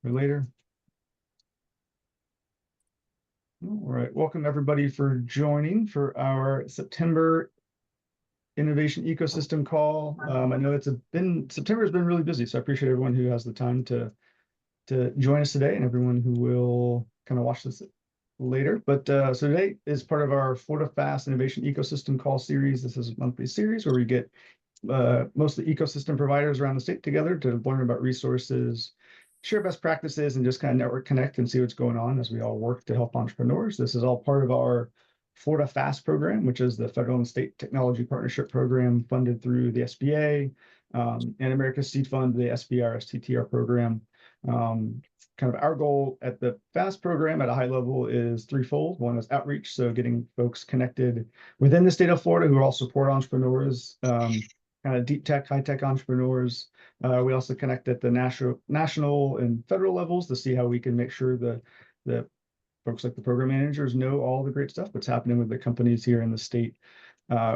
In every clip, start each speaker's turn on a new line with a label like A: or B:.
A: or later. All right, welcome everybody for joining for our September Innovation Ecosystem call. I know September has been really busy, so I appreciate everyone who has the time to join us today and everyone who will kind of watch this later. But so today is part of our Florida Fast Innovation Ecosystem call series. This is a monthly series where we get most of the ecosystem providers around the state together to learn about resources, share best practices, and just kind of network connect and see what's going on as we all work to help entrepreneurs. This is all part of our Florida FAST program, which is the federal and state technology partnership program funded through the SBA and America's Seed Fund, the SBIR STTR program. Kind of our goal at the FAST program at a high level is threefold. One is outreach, so getting folks connected within the state of Florida who all support entrepreneurs, kind of deep tech, high tech entrepreneurs. We also connect at the national and federal levels to see how we can make sure the folks like the program managers know all the great stuff that's happening with the companies here in the state.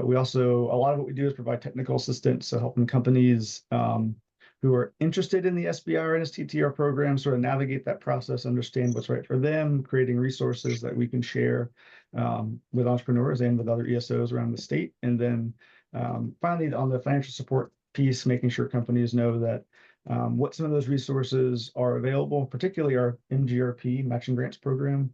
A: We also, a lot of what we do is provide technical assistance, so helping companies who are interested in the SBIR and STTR program sort of navigate that process, understand what's right for them, creating resources that we can share with entrepreneurs and with other ESOs around the state. And then finally, on the financial support piece, making sure companies know that what some of those resources are available, particularly our MGRP matching grants program,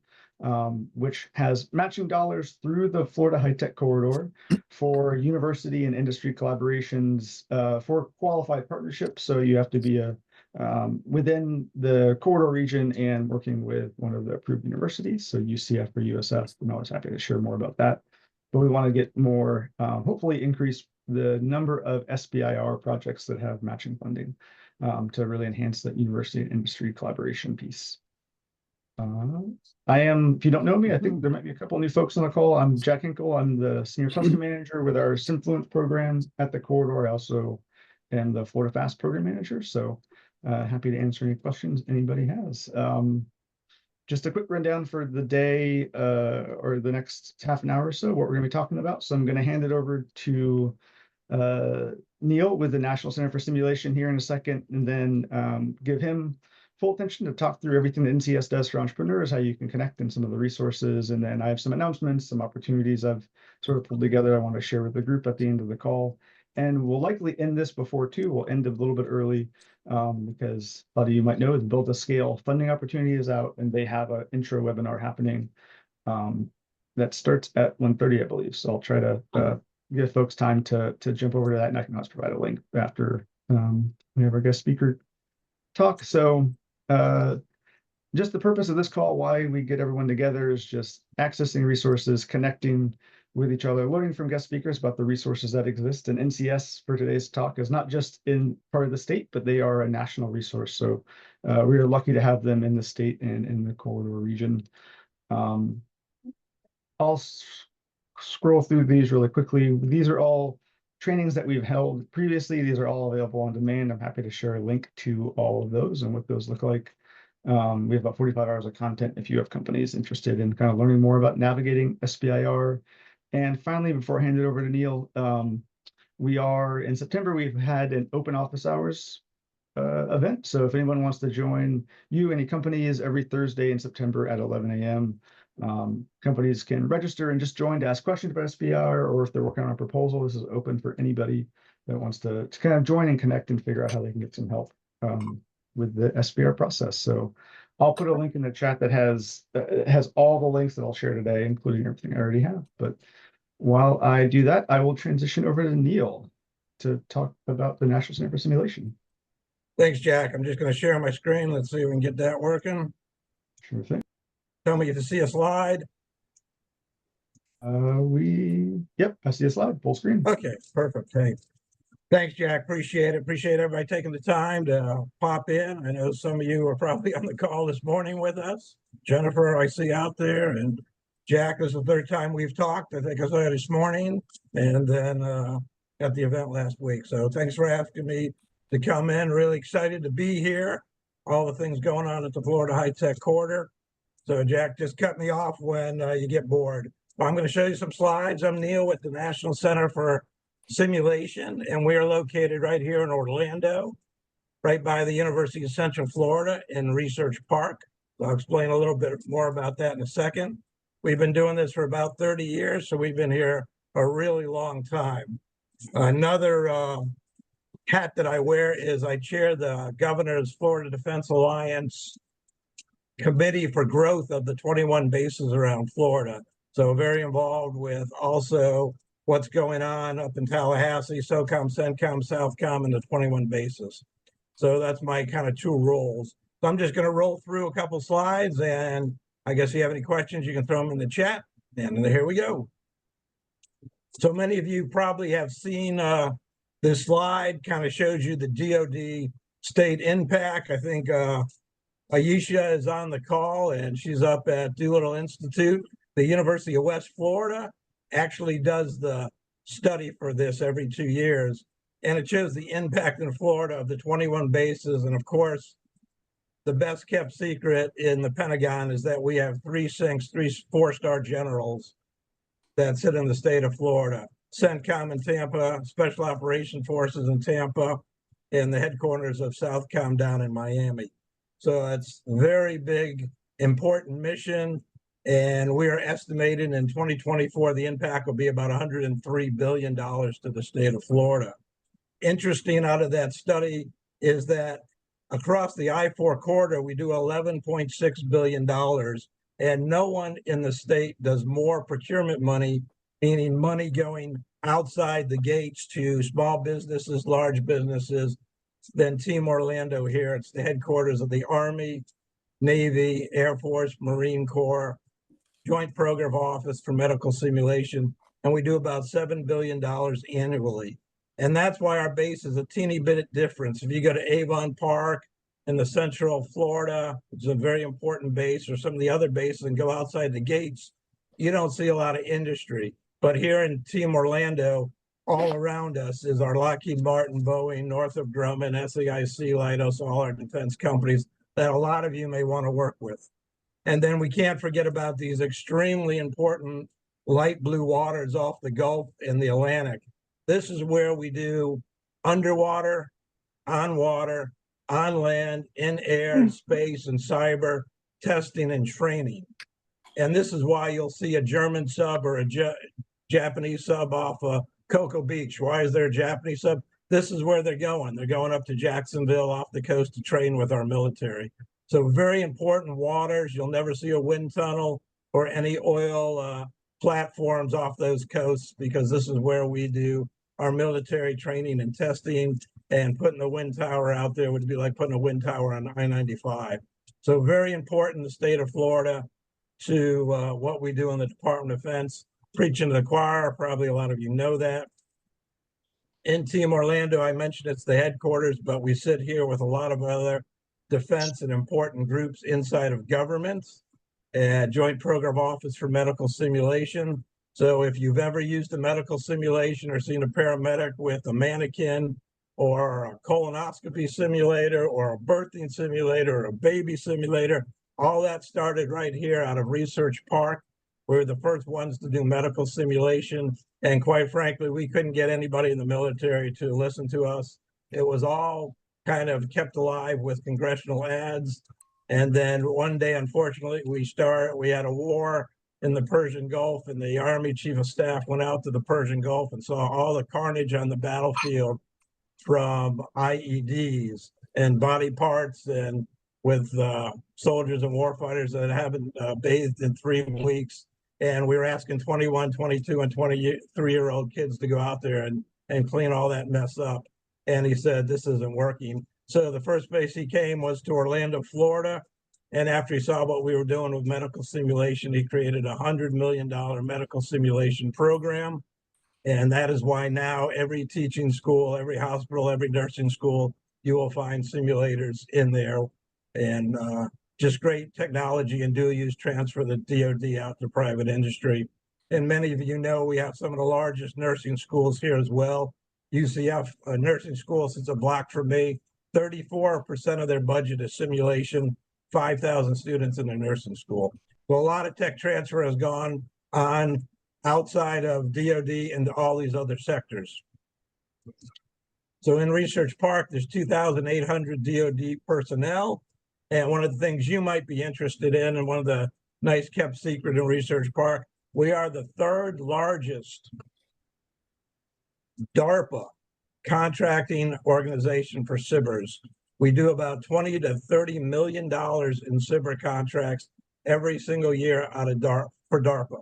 A: which has matching dollars through the Florida High Tech Corridor for university and industry collaborations for qualified partnerships. So you have to be within the corridor region and working with one of the approved universities. So UCF or USF, I'm always happy to share more about that. But we want to get more, hopefully increase the number of SBIR projects that have matching funding to really enhance that university and industry collaboration piece. If you don't know me, I think there might be a couple of new folks on the call. I'm Jack Hinkle. I'm the Senior Cluster Manager with our Simfluence program at the corridor. I also am the Florida FAST Program Manager. So happy to answer any questions anybody has. Just a quick rundown for the day or the next half an hour or so, what we're going to be talking about. So I'm going to hand it over to Neal with the National Center for Simulation here in a second, and then give him full attention to talk through everything that NCS does for entrepreneurs, how you can connect, and some of the resources. And then I have some announcements, some opportunities I've sort of pulled together I want to share with the group at the end of the call. And we'll likely end this before 2. We'll end a little bit early because a lot of you might know the Build to Scale funding opportunity is out, and they have an intro webinar happening that starts at 1:30, I believe. So I'll try to give folks time to jump over to that, and I can also provide a link after we have our guest speaker talk. So just the purpose of this call, why we get everyone together, is just accessing resources, connecting with each other, learning from guest speakers about the resources that exist. And NCS for today's talk is not just in part of the state, but they are a national resource. So we are lucky to have them in the state and in the corridor region. I'll scroll through these really quickly. These are all trainings that we've held previously. These are all available on demand. I'm happy to share a link to all of those and what those look like. We have about 45 hours of content if you have companies interested in kind of learning more about navigating SBIR. And finally, before I hand it over to Neal, we are in September, we've had an open office hours event. So if anyone wants to join any companies, every Thursday in September at 11 a.m. Companies can register and just join to ask questions about SBIR, or if they're working on a proposal, this is open for anybody that wants to kind of join and connect and figure out how they can get some help with the SBIR process. So I'll put a link in the chat that has all the links that I'll share today, including everything I already have. But while I do that, I will transition over to Neal to talk about the National Center for Simulation.
B: Thanks, Jack. I'm just going to share my screen. Let's see if we can get that working.
A: Sure thing.
B: Tell me to see a slide.
A: Yep, I see a slide, full screen.
B: Okay, perfect. Thanks, Jack. Appreciate it. Appreciate everybody taking the time to pop in. I know some of you are probably on the call this morning with us. Jennifer, I see out there, and Jack, this is the third time we've talked. I think I saw you this morning, and then at the event last week. So thanks for asking me to come in. Really excited to be here. All the things going on at the Florida High Tech Corridor. So Jack, just cut me off when you get bored. Well, I'm going to show you some slides. I'm Neal with the National Center for Simulation, and we are located right here in Orlando. right by the University of Central Florida in Research Park. I'll explain a little bit more about that in a second. We've been doing this for about 30 years, so we've been here a really long time. Another hat that I wear is I chair the Governor's Florida Defense Alliance Committee for Growth of the 21 bases around Florida. So very involved with also what's going on up in Tallahassee, SOCOM, CENTCOM, SOUTHCOM, and the 21 bases. So that's my kind of two roles. So I'm just going to roll through a couple slides, and I guess if you have any questions, you can throw them in the chat. And here we go. So many of you probably have seen this slide, kind of shows you the DoD state impact. I think Aisha is on the call, and she's up at Doolittle Institute. The University of West Florida actually does the study for this every 2 years. And it shows the impact in Florida of the 21 bases. And of course, the best kept secret in the Pentagon is that we have three four-star generals that sit in the state of Florida. CENTCOM in Tampa, Special Operations Forces in Tampa, and the headquarters of SOUTHCOM down in Miami. So it's a very big, important mission. And we are estimating in 2024, the impact will be about $103 billion to the state of Florida. Interesting out of that study is that across the I-4 corridor, we do $11.6 billion, and no one in the state does more procurement money, meaning money going outside the gates to small businesses, large businesses, than Team Orlando here. It's the headquarters of the Army, Navy, Air Force, Marine Corps, Joint Program Office for Medical Simulation, and we do about $7 billion annually. And that's why our base is a teeny bit difference. If you go to Avon Park in the Central Florida, which is a very important base, or some of the other bases, and go outside the gates, you don't see a lot of industry. But here in Team Orlando, all around us is our Lockheed Martin, Boeing, Northrop Grumman, SAIC, Leidos, all our defense companies that a lot of you may want to work with. And then we can't forget about these extremely important light blue waters off the Gulf and the Atlantic. This is where we do underwater, on water, on land, in air, space, and cyber testing and training. And this is why you'll see a German sub or a Japanese sub off Cocoa Beach. Why is there a Japanese sub? This is where they're going. They're going up to Jacksonville off the coast to train with our military. So very important waters. You'll never see a wind tunnel or any oil platforms off those coasts, because this is where we do our military training and testing. And putting a wind tower out there would be like putting a wind tower on I-95. So very important, the state of Florida, to what we do in the Department of Defense. Preaching to the choir, probably a lot of you know that. In Team Orlando, I mentioned it's the headquarters, but we sit here with a lot of other defense and important groups inside of governments. Joint Program Office for Medical Simulation. So if you've ever used a medical simulation or seen a paramedic with a mannequin or a colonoscopy simulator or a birthing simulator or a baby simulator, all that started right here out of Research Park. We were the first ones to do medical simulation. And quite frankly, we couldn't get anybody in the military to listen to us. It was all kind of kept alive with congressional ads. And then one day, unfortunately, we had a war in the Persian Gulf, and the Army Chief of Staff went out to the Persian Gulf and saw all the carnage on the battlefield from IEDs and body parts, and with soldiers and warfighters that haven't bathed in 3 weeks. And we were asking 21, 22, and 23-year-old kids to go out there and clean all that mess up. And he said, this isn't working. So the first place he came was to Orlando, Florida. And after he saw what we were doing with medical simulation, he created a $100 million medical simulation program. And that is why now every teaching school, every hospital, every nursing school, you will find simulators in there. And just great technology and dual use transfer the DoD out to private industry. And many of you know we have some of the largest nursing schools here as well. UCF nursing school sits a block from me. 34% of their budget is simulation, 5,000 students in their nursing school. So a lot of tech transfer has gone on outside of DoD into all these other sectors. So in Research Park, there's 2,800 DoD personnel. And one of the things you might be interested in, and one of the nice kept secret in Research Park, we are the third largest DARPA contracting organization for SBIRs. We do about 20 to $30 million in SBIR contracts every single year out of for DARPA.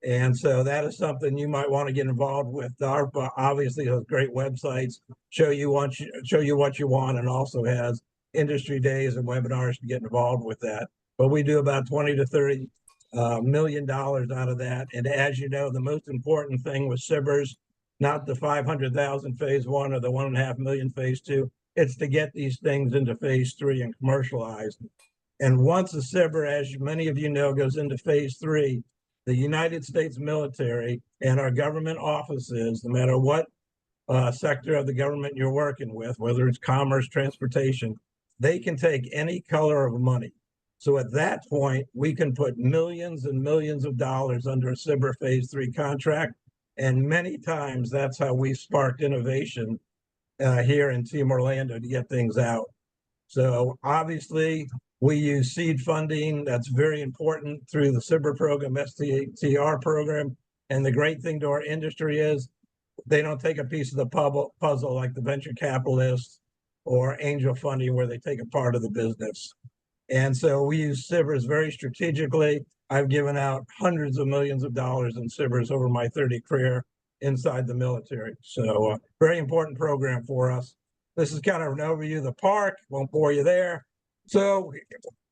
B: And so that is something you might want to get involved with. DARPA obviously has great websites, show you what you want, and also has industry days and webinars to get involved with that. But we do about 20 to 30 million dollars out of that. And as you know, the most important thing with SBIRs, not the 500,000 phase one or the 1.5 million phase two, it's to get these things into phase three and commercialized. And once the SBIR, as many of you know, goes into phase three, the United States military and our government offices, no matter what sector of the government you're working with, whether it's commerce, transportation, they can take any color of money. So at that point, we can put millions and millions of dollars under a SBIR phase three contract. And many times that's how we sparked innovation here in Team Orlando to get things out. So obviously we use seed funding. That's very important through the SBIR program, STTR program. And the great thing to our industry is they don't take a piece of the puzzle like the venture capitalists or angel funding where they take a part of the business. And so we use SBIRs very strategically. I've given out hundreds of millions of dollars in SBIRs over my 30 career inside the military. So very important program for us. This is kind of an overview of the park. Won't bore you there. So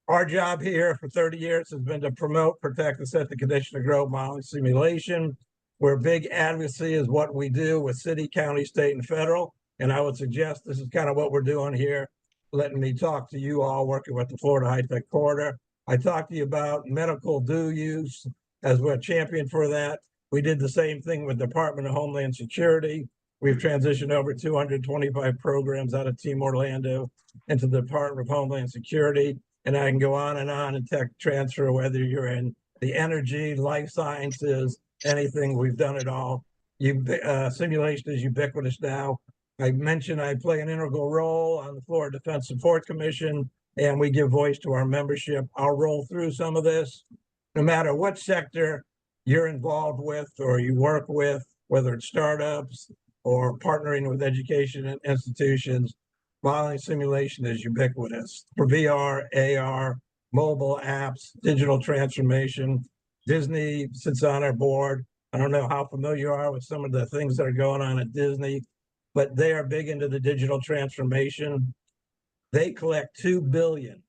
B: our job here for 30 years has been to promote, protect, and set the condition of growth modeling simulation. Where big advocacy is what we do with city, county, state, and federal. And I would suggest this is kind of what we're doing here, letting me talk to you all working with the Florida High Tech Corridor. I talked to you about medical due use as we're a champion for that. We did the same thing with Department of Homeland Security. We've transitioned over 225 programs out of Team Orlando into the Department of Homeland Security. And I can go on and tech transfer, whether you're in the energy, life sciences, anything, we've done it all. Simulation is ubiquitous now. I mentioned I play an integral role on the Florida Defense Support Commission, and we give voice to our membership. I'll roll through some of this. No matter what sector you're involved with or you work with, whether it's startups or partnering with education institutions, modeling simulation is ubiquitous. For VR, AR, mobile apps, digital transformation. Disney sits on our board. I don't know how familiar you are with some of the things that are going on at Disney, but they are big into the digital transformation. They collect 2 billion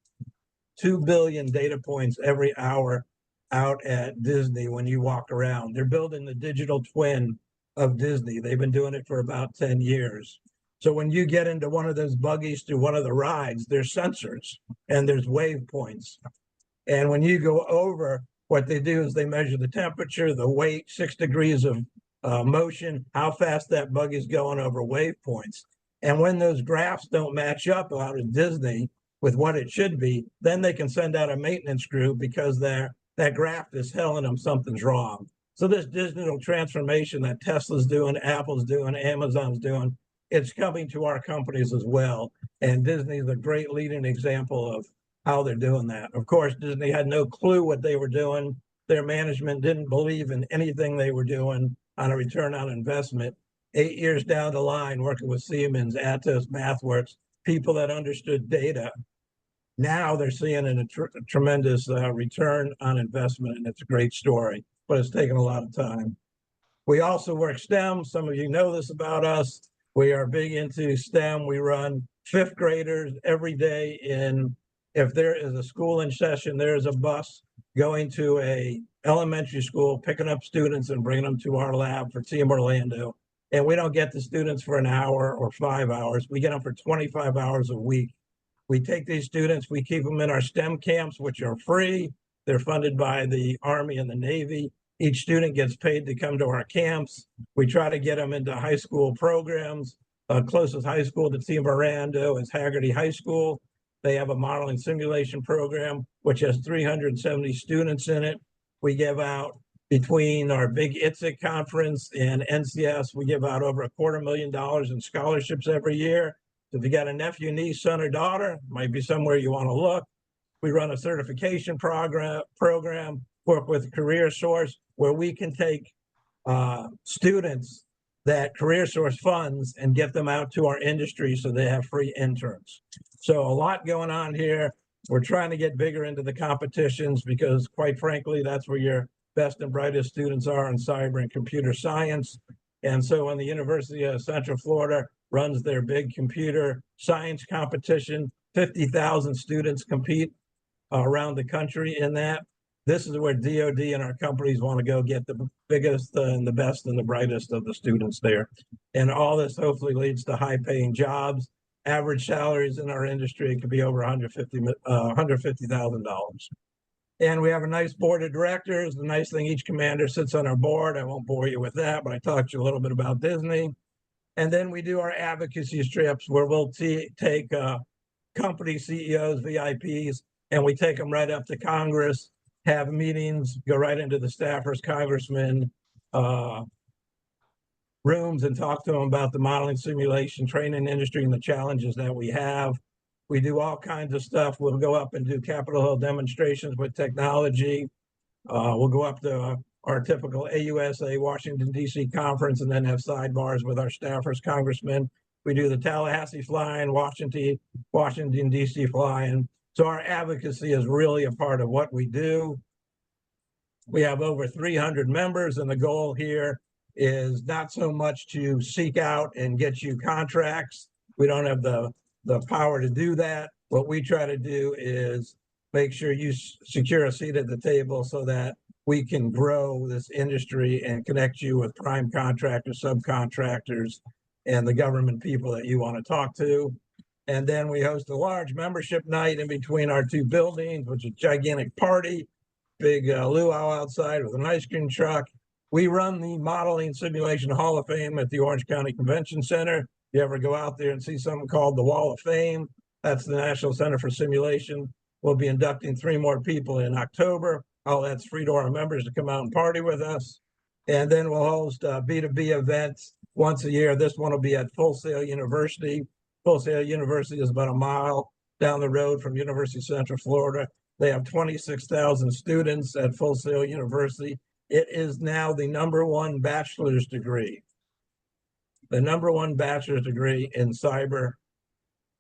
B: data points every hour out at Disney when you walk around. They're building the digital twin of Disney. They've been doing it for about 10 years. So when you get into one of those buggies to one of the rides, there's sensors and there's wave points. And when you go over, what they do is they measure the temperature, the weight, 6 degrees of motion, how fast that buggy is going over wave points. And when those graphs don't match up out of Disney with what it should be, then they can send out a maintenance crew because that graph is telling them something's wrong. So this digital transformation that Tesla's doing, Apple's doing, Amazon's doing, it's coming to our companies as well. And Disney is a great leading example of how they're doing that. Of course, Disney had no clue what they were doing. Their management didn't believe in anything they were doing on a return on investment. 8 years down the line, working with Siemens, Atos, MathWorks, people that understood data, now they're seeing a tremendous return on investment, and it's a great story, but it's taken a lot of time. We also work STEM. Some of you know this about us. We are big into STEM. We run 5th graders every day if there is a school in session, there is a bus going to a elementary school, picking up students and bringing them to our lab for Team Orlando. And we don't get the students for an hour or 5 hours. We get them for 25 hours a week. We take these students, we keep them in our STEM camps, which are free. They're funded by the Army and the Navy. Each student gets paid to come to our camps. We try to get them into high school programs. Closest high school to Team Orlando is Haggerty High School. They have a modeling simulation program, which has 370 students in it. We give out between our big ITSIC conference and NCS, we give out over $250,000 in scholarships every year. So if you got a nephew, niece, son, or daughter, might be somewhere you want to look. We run a certification program, work with Career Source, where we can take students that Career Source funds and get them out to our industry so they have free interns. So a lot going on here. We're trying to get bigger into the competitions because, quite frankly, that's where your best and brightest students are in cyber and computer science. And so when the University of Central Florida runs their big computer science competition, 50,000 students compete around the country in that. This is where DoD and our companies want to go get the biggest and the best and the brightest of the students there. And all this hopefully leads to high paying jobs. Average salaries in our industry could be over $150,000. And we have a nice board of directors. The nice thing, each commander sits on our board. I won't bore you with that, but I talked to you a little bit about Disney. And then we do our advocacy trips where we'll take company CEOs, VIPs, and we take them right up to Congress, have meetings, go right into the staffers, congressmen, rooms and talk to them about the modeling, simulation, training industry and the challenges that we have. We do all kinds of stuff. We'll go up and do Capitol Hill demonstrations with technology. We'll go up to our typical AUSA Washington, D.C. conference and then have sidebars with our staffers, congressmen. We do the Tallahassee flying, Washington, D.C. flying. So our advocacy is really a part of what we do. We have over 300 members, and the goal here is not so much to seek out and get you contracts. We don't have the power to do that. What we try to do is make sure you secure a seat at the table so that we can grow this industry and connect you with prime contractors, subcontractors, and the government people that you want to talk to. And then we host a large membership night in between our two buildings, which is a gigantic party, big luau outside with an ice cream truck. We run the Modeling Simulation Hall of Fame at the Orange County Convention Center. If you ever go out there and see something called the Wall of Fame, that's the National Center for Simulation. We'll be inducting 3 more people in October. All that's free to our members to come out and party with us. And then we'll host B2B events once a year. This one will be at Full Sail University. Full Sail University is about a mile down the road from University of Central Florida. They have 26,000 students at Full Sail University. It is now the #1 bachelor's degree. The #1 bachelor's degree in cyber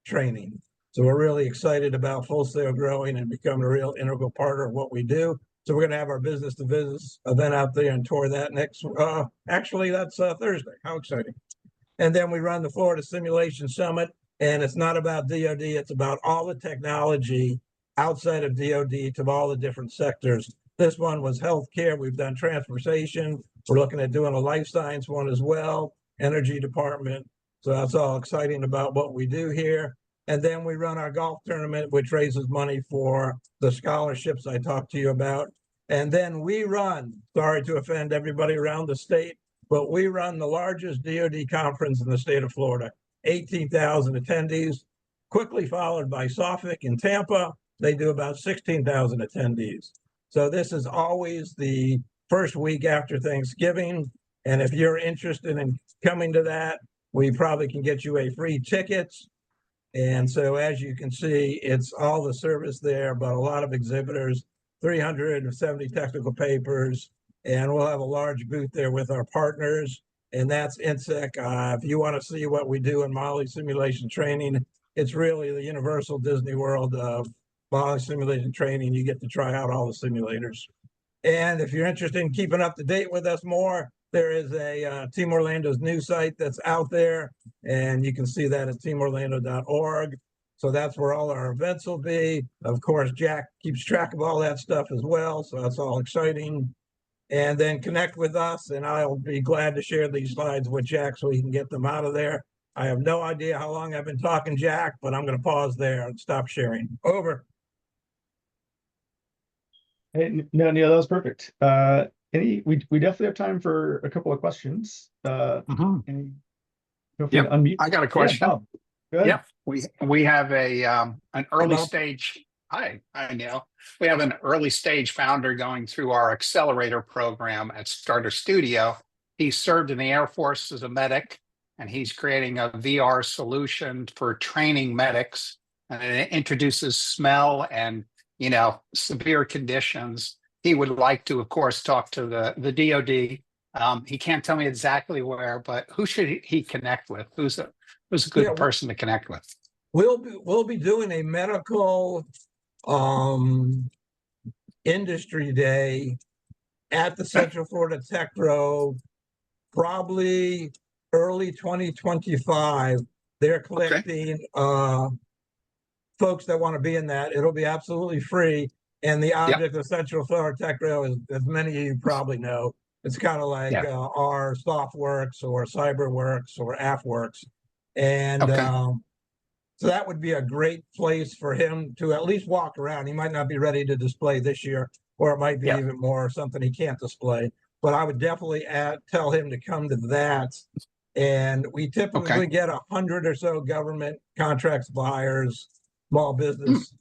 B: training. So we're really excited about Full Sail growing and becoming a real integral part of what we do. So we're going to have our business to business event out there and tour that next, actually that's Thursday. How exciting. And then we run the Florida Simulation Summit, and it's not about DoD, it's about all the technology outside of DoD to all the different sectors. This one was healthcare. We've done transportation. We're looking at doing a life science one as well, energy department. So that's all exciting about what we do here. And then we run our golf tournament, which raises money for the scholarships I talked to you about. And then we run, sorry to offend everybody around the state, but we run the largest DoD conference in the state of Florida, 18,000 attendees, quickly followed by Suffolk in Tampa. They do about 16,000 attendees. So this is always the first week after Thanksgiving. And if you're interested in coming to that, we probably can get you a free ticket. And so as you can see, it's all the service there, but a lot of exhibitors, 370 technical papers, and we'll have a large booth there with our partners. And that's NSEC. If you want to see what we do in modeling simulation training, it's really the universal Disney World of modeling simulation training. You get to try out all the simulators. And if you're interested in keeping up to date with us more, there is a Team Orlando's news site that's out there, and you can see that at teamorlando.org. So that's where all our events will be. Of course, Jack keeps track of all that stuff as well, so that's all exciting. And then connect with us, and I'll be glad to share these slides with Jack so he can get them out of there. I have no idea how long I've been talking, Jack, but I'm going to pause there and stop sharing. Over.
A: Hey, no, Neal, that was perfect. We definitely have time for a couple of questions. Feel free to unmute.
C: I got a question.
A: Yeah, Bob. Go ahead.
C: Yep, we have an early stage Hi, Neal. We have an early stage founder going through our accelerator program at Starter Studio. He served in the Air Force as a medic, and he's creating a VR solution for training medics. And it introduces smell and, severe conditions. He would like to, of course, talk to the DoD. He can't tell me exactly where, but who should he connect with? Who's a good person to connect with?
B: We'll be doing a medical industry day at the Central Florida Tech Road, probably early 2025. They're collecting folks that want to be in that. It'll be absolutely free. And the object of Central Florida Tech Road is, as many of you probably know, it's kind of like our SoftWorks or CyberWorks or AFWorks. And so that would be a great place for him to at least walk around. He might not be ready to display this year, or it might be even more something he can't display. But I would definitely tell him to come to that. And we typically get 100 or so government contracts buyers, small business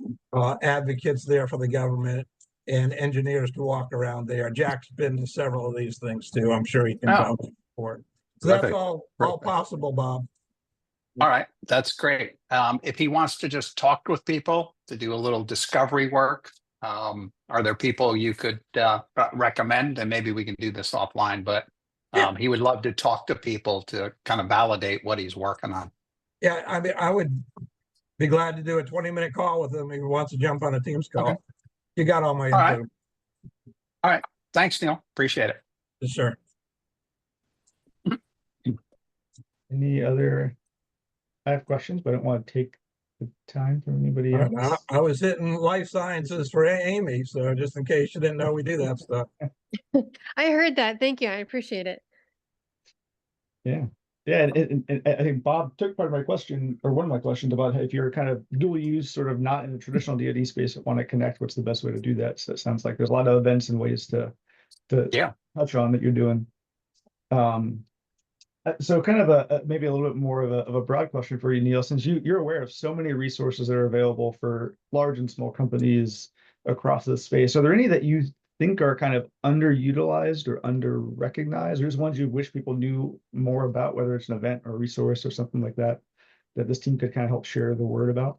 B: advocates there for the government, and engineers to walk around there. Jack's been to several of these things too. I'm sure he can vouch for it. So that's all possible, Bob.
C: All right, that's great. If he wants to just talk with people to do a little discovery work, are there people you could recommend? And maybe we can do this offline, but he would love to talk to people to kind of validate what he's working on.
B: Yeah, I mean, I would be glad to do a 20-minute call with him if he wants to jump on a Teams call. You got all my info.
C: All right. Thanks, Neal. Appreciate it.
B: Yes, sir.
A: Any other? I have questions, but I don't want to take the time from anybody else.
B: I was hitting life sciences for Amy, so just in case you didn't know, we do that stuff.
D: I heard that. Thank you. I appreciate it.
A: Yeah. And I think Bob took part of my question, or one of my questions, about if you're kind of dual use, sort of not in the traditional DoD space, but want to connect, what's the best way to do that? So it sounds like there's a lot of events and ways to touch on that you're doing. So kind of maybe a little bit more of a broad question for you, Neal, since you're aware of so many resources that are available for large and small companies across the space. Are there any that you think are kind of underutilized or under-recognized? Or just ones you wish people knew more about, whether it's an event or a resource or something like that, that this team could kind of help share the word about?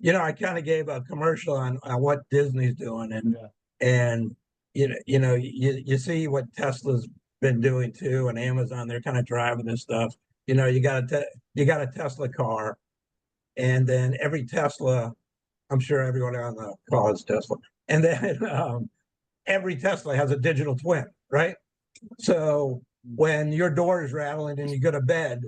B: I kind of gave a commercial on what Disney's doing, and you see what Tesla's been doing too, and Amazon. They're kind of driving this stuff. You got a Tesla car, and then every Tesla, I'm sure everyone on the call is Tesla, and then every Tesla has a digital twin, right? So when your door is rattling and you go to bed,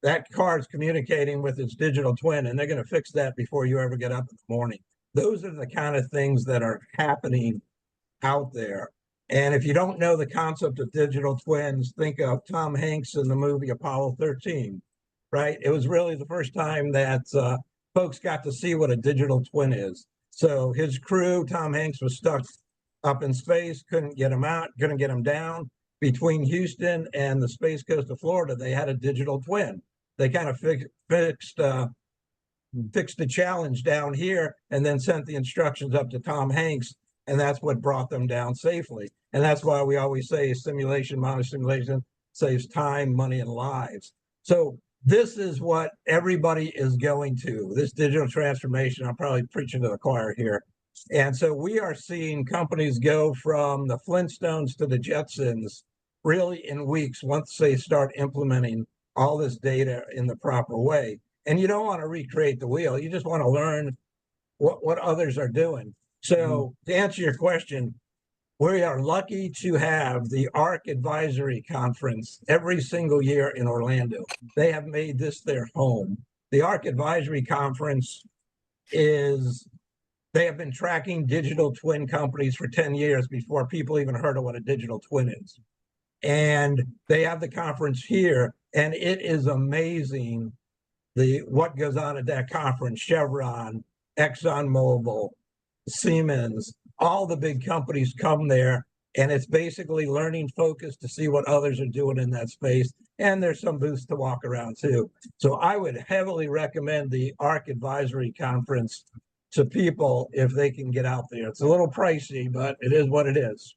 B: that car is communicating with its digital twin, and they're going to fix that before you ever get up in the morning. Those are the kind of things that are happening out there. And if you don't know the concept of digital twins, think of Tom Hanks in the movie Apollo 13, right? It was really the first time that folks got to see what a digital twin is. So his crew, Tom Hanks, was stuck up in space, couldn't get him out, couldn't get him down. Between Houston and the Space Coast of Florida, they had a digital twin. They kind of fixed the challenge down here and then sent the instructions up to Tom Hanks, and that's what brought them down safely. And that's why we always say simulation, modern simulation saves time, money, and lives. So this is what everybody is going to, this digital transformation. I'm probably preaching to the choir here. And so we are seeing companies go from the Flintstones to the Jetsons really in weeks once they start implementing all this data in the proper way. And you don't want to recreate the wheel. You just want to learn what others are doing. So to answer your question, we are lucky to have the ARC Advisory Conference every single year in Orlando. They have made this their home. The ARC Advisory Conference they have been tracking digital twin companies for 10 years before people even heard of what a digital twin is. And they have the conference here, and it is amazing what goes on at that conference. Chevron, ExxonMobil, Siemens, all the big companies come there, and it's basically learning focus to see what others are doing in that space. And there's some booths to walk around too. So I would heavily recommend the ARC Advisory Conference to people if they can get out there. It's a little pricey, but it is what it is.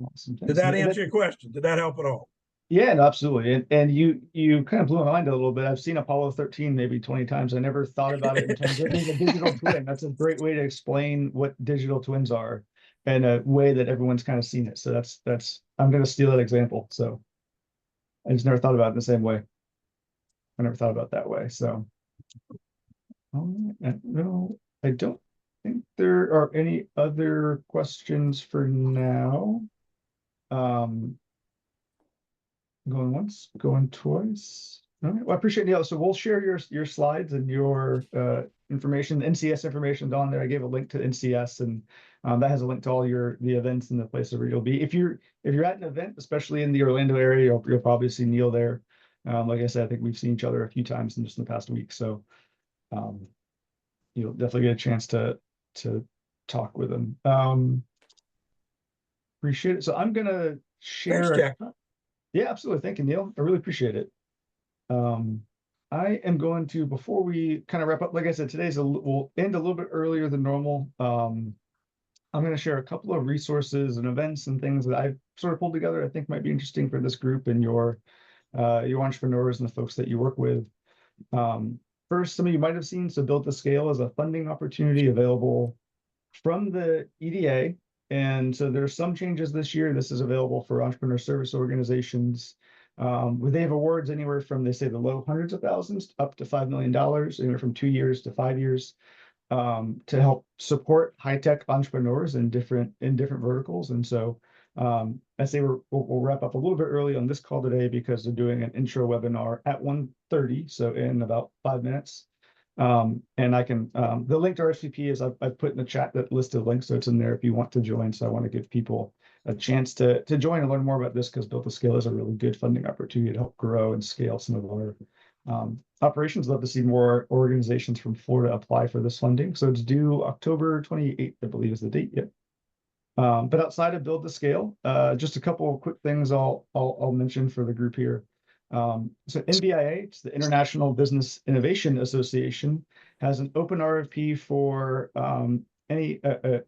A: Awesome.
B: Did
A: Thanks.
B: that
A: And
B: answer your question? Did that help at all?
A: yeah, no, absolutely. And you kind of blew my mind a little bit. I've seen Apollo 13 maybe 20 times. I never thought about it in terms of being a digital twin. That's a great way to explain what digital twins are in a way that everyone's kind of seen it. So that's I'm gonna steal that example. So I just never thought about it in the same way. I never thought about it that way. So no, I don't think there are any other questions for now. Going once, going twice. All right. Well, I appreciate Neal. So we'll share your slides and your information. NCS information is on there. I gave a link to NCS, and that has a link to all the events and the places where you'll be. If you're at an event, especially in the Orlando area, you'll probably see Neal there. Like I said, I think we've seen each other a few times in just the past week. So you'll definitely get a chance to talk with him. Appreciate it. So I'm gonna share.
B: Thanks, Jack.
A: Yeah, absolutely. Thank you, Neal. I really appreciate it. I am going to, before we kind of wrap up, like I said, we'll end a little bit earlier than normal. I'm going to share a couple of resources and events and things that I've sort of pulled together I think might be interesting for this group and your entrepreneurs and the folks that you work with. First, some of you might have seen, so Build to Scale is a funding opportunity available from the EDA. And so there's some changes this year. This is available for entrepreneur service organizations. They have awards anywhere from, they say, the low hundreds of thousands up to $5 million, anywhere from 2 years to 5 years, to help support high-tech entrepreneurs in different verticals. And so I say we'll wrap up a little bit early on this call today because they're doing an intro webinar at 1:30, so in about 5 minutes. And I can, the link to RSVP is I've put in the chat that list of links, so it's in there if you want to join. So I want to give people a chance to join and learn more about this, because Built to Scale is a really good funding opportunity to help grow and scale some of our operations. Love to see more organizations from Florida apply for this funding. So it's due October 28th, I believe is the date. Yep. But outside of Build to Scale, just a couple of quick things I'll mention for the group here. So NBIA, it's the International Business Innovation Association, has an open RFP for any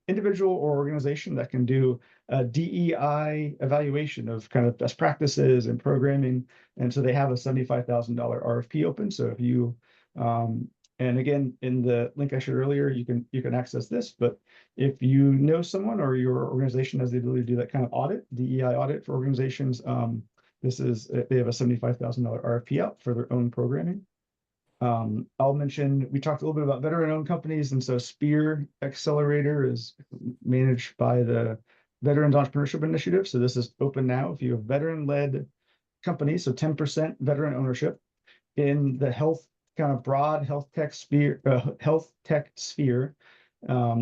A: individual or organization that can do a DEI evaluation of kind of best practices and programming. And so they have a $75,000 RFP open. So if you, and again, in the link I shared earlier, you can access this, but if you know someone or your organization has the ability to do that kind of audit, DEI audit for organizations, they have a $75,000 RFP out for their own programming. I'll mention, we talked a little bit about veteran-owned companies, and so SBIR Accelerator is managed by the Veterans Entrepreneurship Initiative. So this is open now. If you have veteran-led companies, so 10% veteran ownership in the health, kind of broad health tech sphere,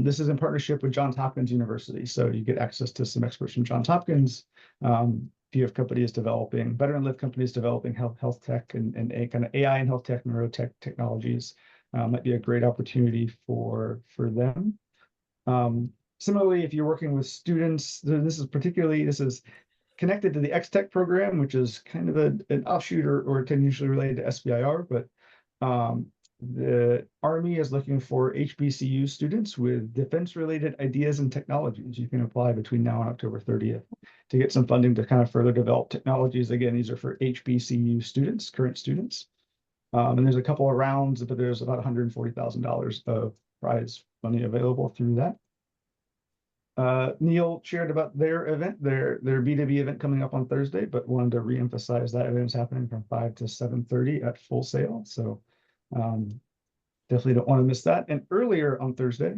A: this is in partnership with Johns Hopkins University. So you get access to some experts from Johns Hopkins. If you have companies developing, veteran-led companies developing health tech and a kind of AI and health tech, neurotech technologies, might be a great opportunity for them. Similarly, if you're working with students, this is connected to the X-Tech program, which is kind of an offshoot or tangentially related to SBIR, but the Army is looking for HBCU students with defense-related ideas and technologies. You can apply between now and October 30th to get some funding to kind of further develop technologies. Again, these are for HBCU students, current students. And there's a couple of rounds, but there's about $140,000 of prize money available through that. Neal shared about their event, their B2B event coming up on Thursday, but wanted to reemphasize that event is happening from 5 to 7:30 at Full Sail. So definitely don't want to miss that. And earlier on Thursday,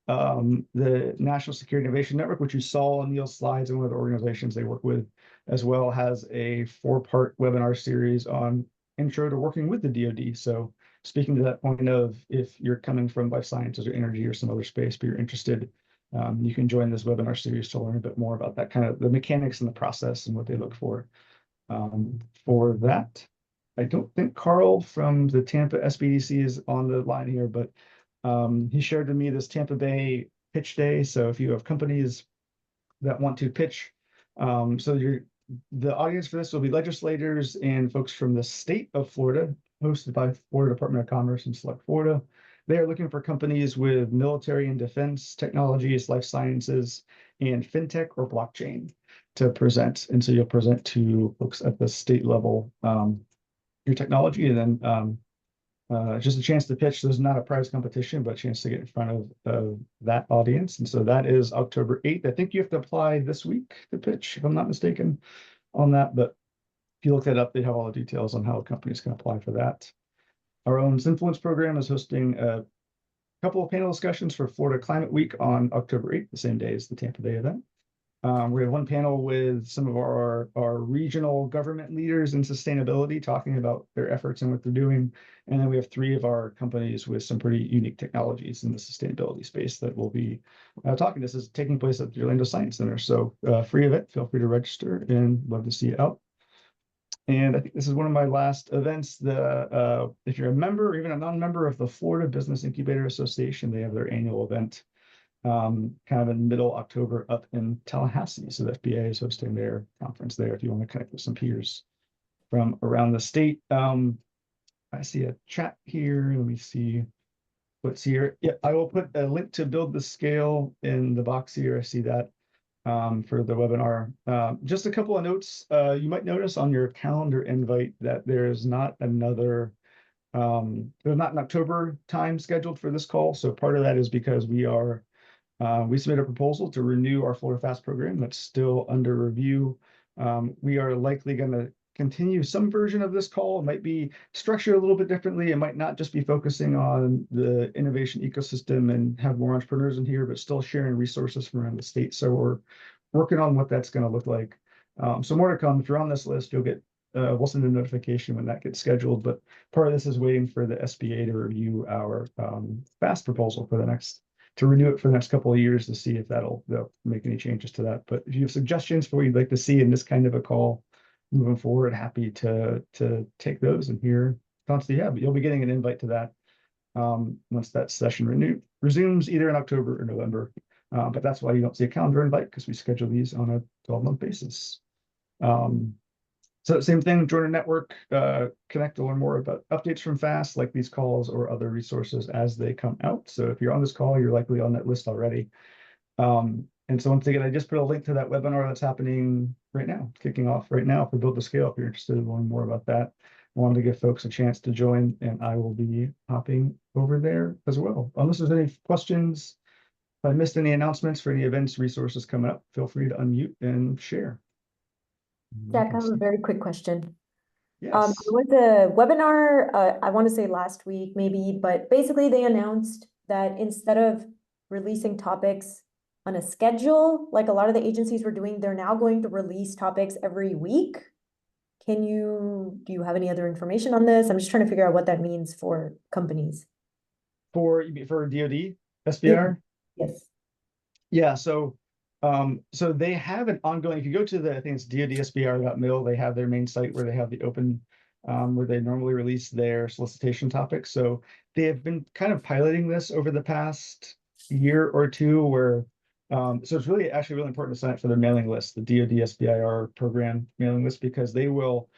A: the National Security Innovation Network, which you saw on Neal's slides and one of the organizations they work with as well, has a 4-part webinar series on intro to working with the DoD. So speaking to that point of, if you're coming from life sciences or energy or some other space, but you're interested, you can join this webinar series to learn a bit more about that kind of the mechanics and the process and what they look for that. I don't think Carl from the Tampa SBDC is on the line here, but he shared with me this Tampa Bay pitch day. So if you have companies that want to pitch, the audience for this will be legislators and folks from the state of Florida, hosted by Florida Department of Commerce and Select Florida. they are looking for companies with military and defense technologies, life sciences, and fintech or blockchain to present. And so you'll present to folks at the state level your technology, and then just a chance to pitch. There's not a prize competition, but a chance to get in front of that audience. And so that is October 8th. I think you have to apply this week to pitch, if I'm not mistaken, on that. But if you look that up, they have all the details on how companies can apply for that. Our own Influence program is hosting a couple of panel discussions for Florida Climate Week on October 8th, the same day as the Tampa Day event. We have one panel with some of our regional government leaders in sustainability talking about their efforts and what they're doing. And then we have 3 of our companies with some pretty unique technologies in the sustainability space that will be talking. This is taking place at the Orlando Science Center. So free event, feel free to register and love to see you out. And I think this is one of my last events. If you're a member or even a non-member of the Florida Business Incubator Association, they have their annual event kind of in middle October up in Tallahassee. So the FBA is hosting their conference there if you want to connect with some peers from around the state. I see a chat here. Let me see what's here. Yeah, I will put a link to Build the Scale in the box here. I see that for the webinar. Just a couple of notes. You might notice on your calendar invite that there's not another there's not an October time scheduled for this call. So part of that is because we submitted a proposal to renew our Florida FAST program that's still under review. We are likely going to continue some version of this call. It might be structured a little bit differently. It might not just be focusing on the innovation ecosystem and have more entrepreneurs in here, but still sharing resources from around the state. So we're working on what that's going to look like. So more to come. If you're on this list, you'll get we'll send a notification when that gets scheduled. But part of this is waiting for the SBA to review our FAST proposal for to renew it for the next couple of years to see if they'll make any changes to that. But if you have suggestions for what you'd like to see in this kind of a call moving forward, happy to take those and hear thoughts that you have. But you'll be getting an invite to that once that session resumes either in October or November. But that's why you don't see a calendar invite, because we schedule these on a 12-month basis. So same thing, join our network, connect to learn more about updates from FAST, like these calls or other resources as they come out. So if you're on this call, you're likely on that list already. And so once again, I just put a link to that webinar that's happening right now, kicking off right now for Build the Scale. If you're interested in learning more about that, I wanted to give folks a chance to join, and I will be hopping over there as well. Unless there's any questions, if I missed any announcements for any events, resources coming up, feel free to unmute and share.
E: Jack, I have a very quick question.
A: Yes.
E: There was a webinar, I want to say last week maybe, but basically they announced that instead of releasing topics on a schedule, like a lot of the agencies were doing, they're now going to release topics every week. Do you have any other information on this? I'm just trying to figure out what that means for companies.
A: For DoD, SBIR?
E: Yes.
A: Yeah, so they have an ongoing, if you go to I think it's dodsbir.mil, they have their main site where they have the open, where they normally release their solicitation topics. So they have been kind of piloting this over the past year or two where, so it's actually really important to sign up for their mailing list, the DoD SBIR program mailing list, because they will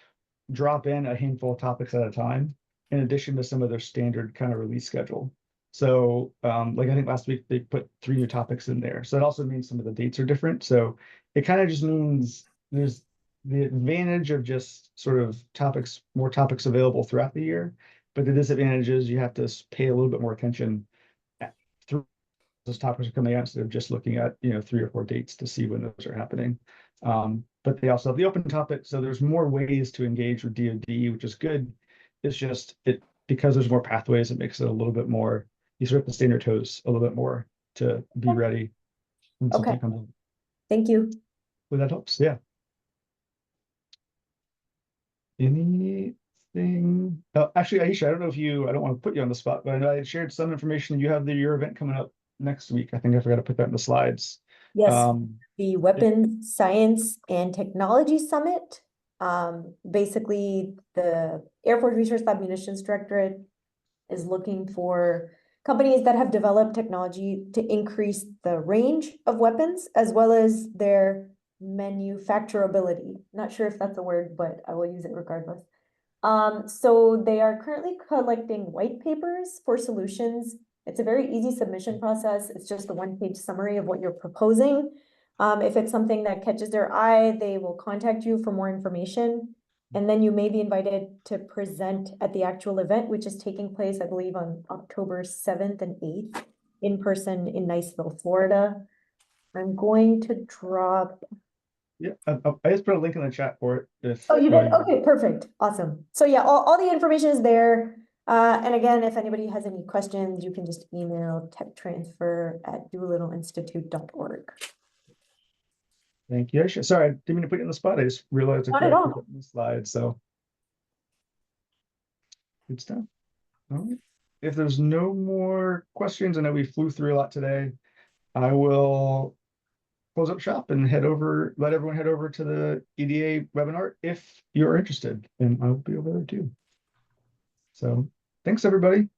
A: drop in a handful of topics at a time, in addition to some of their standard kind of release schedule. So like I think last week they put 3 new topics in there. So it also means some of the dates are different. So it kind of just means there's the advantage of just sort of more topics available throughout the year. But the disadvantage is you have to pay a little bit more attention through those topics are coming out instead of just looking at 3 or 4 dates to see when those are happening. But they also have the open topic. So there's more ways to engage with DoD, which is good. It's just because there's more pathways, it makes it a little bit more, you sort of have to stay on your toes a little bit more to be ready when something comes in.
E: Thank you.
A: Well, that helps. Yeah. Anything? Actually, Aisha, I don't know I don't want to put you on the spot, but I know I had shared some information. You have your event coming up next week. I think I forgot to put that in the slides.
E: Yes, the Weapons Science and Technology Summit. Basically, the Air Force Research Lab Munitions Directorate is looking for companies that have developed technology to increase the range of weapons as well as their manufacturability. Not sure if that's a word, but I will use it regardless. So they are currently collecting white papers for solutions. It's a very easy submission process. It's just a one-page summary of what you're proposing. If it's something that catches their eye, they will contact you for more information. And then you may be invited to present at the actual event, which is taking place, I believe, on October 7th and 8th in person in Niceville, Florida. I'm going to drop.
A: Yeah, I just put a link in the chat for it. If
E: Oh, you did? Okay, perfect. Awesome. So yeah, all the information is there. And again, if anybody has any questions, you can just email techtransfer@doolittleinsitute.org.
A: Thank you. Sorry, I didn't mean to put you in the spot. I just realized I
E: Not at
A: forgot to
E: all.
A: put it in the slide. So good stuff. All right. If there's no more questions, I know we flew through a lot today. I will close up shop and let everyone head over to the EDA webinar if you're interested, and I'll be over there too. So thanks, everybody.